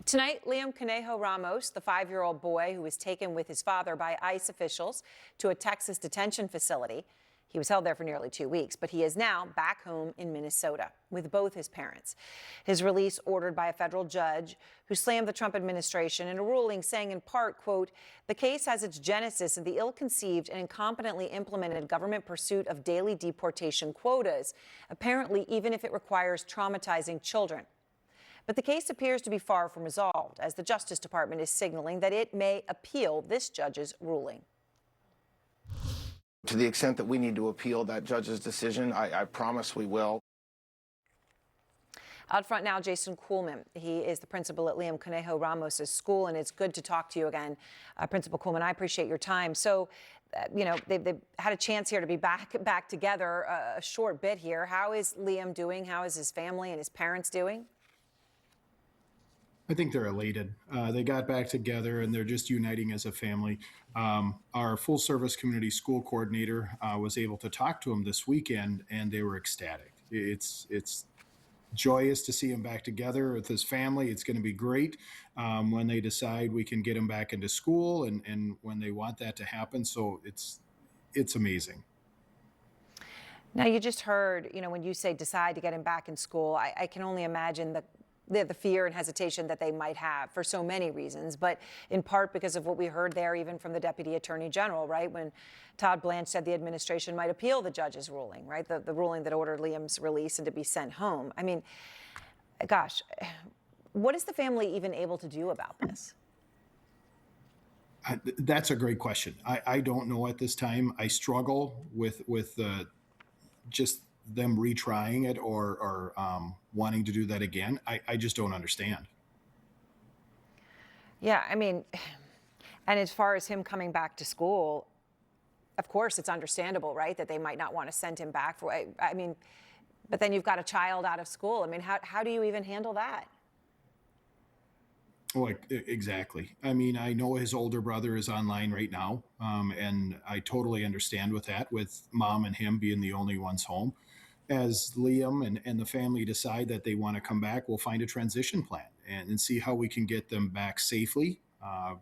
Tonight, Liam Conejo Ramos, the 5-year-old boy who was taken with his father by ICE officials to a Texas detention facility. He was held there for nearly 2 weeks, but he is now back home in Minnesota with both his parents. His release ordered by a federal judge who slammed the Trump administration in a ruling saying in part, quote, the case has its genesis in the ill-conceived and incompetently implemented government pursuit of daily deportation quotas, apparently even if it requires traumatizing children. But the case appears to be far from resolved, as the Justice Department is signaling that it may appeal this judge's ruling. To the extent that we need to appeal that judge's decision, I promise we will. Out front now, Jason Kuhlman. He is the principal at Liam Conejo Ramos' school, and it's good to talk to you again, Principal Kuhlman. I appreciate your time. So, they've had a chance here to be back together a short bit here. How is Liam doing? How is his family and his parents doing? I think they're elated. They got back together and they're just uniting as a family. Our full service community school coordinator was able to talk to him this weekend, and they were ecstatic. It's joyous to see him back together with his family. It's going to be great when they decide we can get him back into school and when they want that to happen. So it's amazing. Now, you just heard, when you say decide to get him back in school, I can only imagine the fear and hesitation that they might have for so many reasons, but in part because of what we heard there, even from the Deputy Attorney General, right? When Todd Blanche said the administration might appeal the judge's ruling, right? The ruling that ordered Liam's release and to be sent home. I mean, gosh, what is the family even able to do about this? That's a great question. I don't know at this time. I struggle with just them retrying it or wanting to do that again. I just don't understand. Yeah, I mean, and as far as him coming back to school, of course, it's understandable, right, that they might not want to send him back. I mean, but then you've got a child out of school. I mean, how do you even handle that? Like, exactly. I mean, I know his older brother is online right now, and I totally understand with that, with mom and him being the only ones home. As Liam and the family decide that they want to come back, we'll find a transition plan and see how we can get them back safely,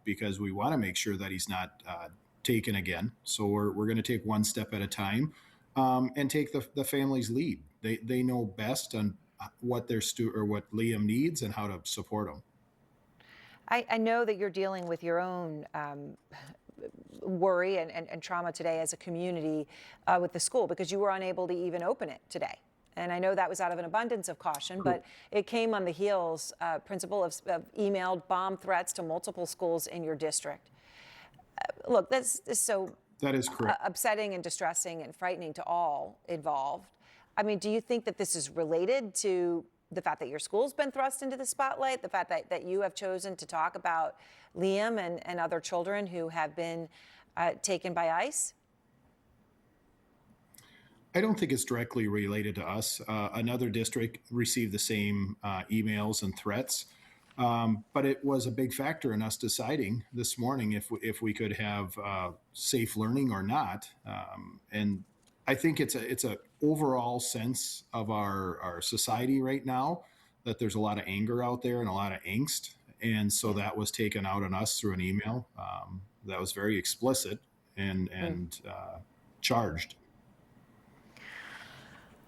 because we want to make sure that he's not taken again. So we're going to take one step at a time and take the family's lead. They know best on what what Liam needs and how to support him. I know that you're dealing with your own worry and trauma today as a community with the school, because you were unable to even open it today. And I know that was out of an abundance of caution, but it came on the heels, Principal, of emailed bomb threats to multiple schools in your district. Look, this is so that is correct. Upsetting and distressing and frightening to all involved. I mean, do you think that this is related to the fact that your school's been thrust into the spotlight, the fact that you have chosen to talk about Liam and other children who have been taken by ICE? I don't think it's directly related to us. Another district received the same emails and threats, but it was a big factor in us deciding this morning if we could have safe learning or not. And I think it's a overall sense of our society right now that there's a lot of anger out there and a lot of angst. And so that was taken out on us through an email that was very explicit and charged.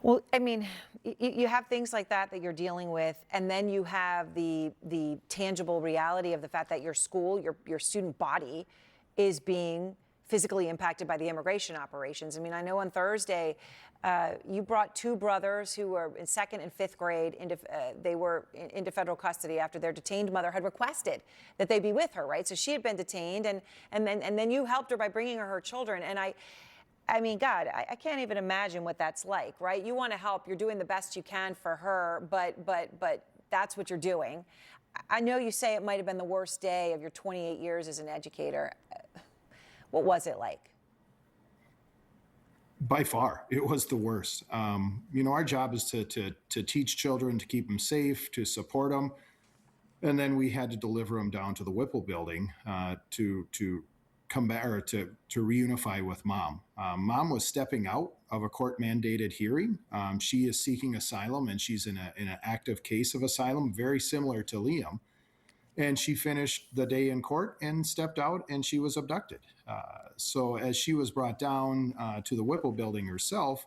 Well, I mean, you have things like that you're dealing with, and then you have the tangible reality of the fact that your school, your student body, is being physically impacted by the immigration operations. I mean, I know on Thursday, you brought two brothers who were in 2nd and 5th grade into federal custody after their detained mother had requested that they be with her, right? So she had been detained, and then you helped her by bringing her children. And I mean, God, I can't even imagine what that's like, right? You want to help, you're doing the best you can for her, but that's what you're doing. I know you say it might have been the worst day of your 28 years as an educator. What was it like? By far, it was the worst. Our job is to teach children, to keep them safe, to support them. And then we had to deliver them down to the Whipple building to come back, or to reunify with mom. Mom was stepping out of a court-mandated hearing. She is seeking asylum, and she's in an active case of asylum, very similar to Liam. And she finished the day in court and stepped out, and she was abducted. So as she was brought down to the Whipple building herself,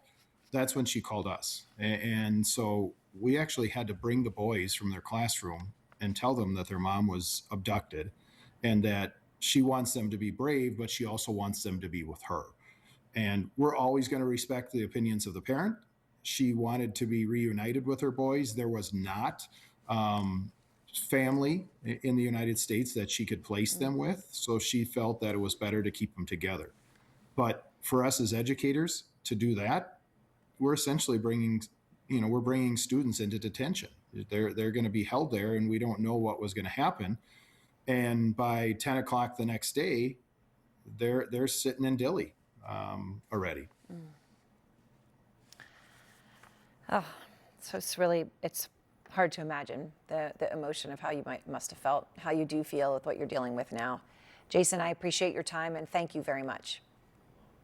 that's when she called us. And so we actually had to bring the boys from their classroom and tell them that their mom was abducted and that she wants them to be brave, but she also wants them to be with her. And we're always going to respect the opinions of the parent. She wanted to be reunited with her boys. There was not family in the United States that she could place them with. So she felt that it was better to keep them together. But for us as educators to do that, we're essentially we're bringing students into detention. They're going to be held there, and we don't know what was going to happen. And by 10 o'clock the next day, they're sitting in Dilley already. Oh, so it's hard to imagine the emotion of how you must have felt, how you do feel with what you're dealing with now. Jason, I appreciate your time and thank you very much.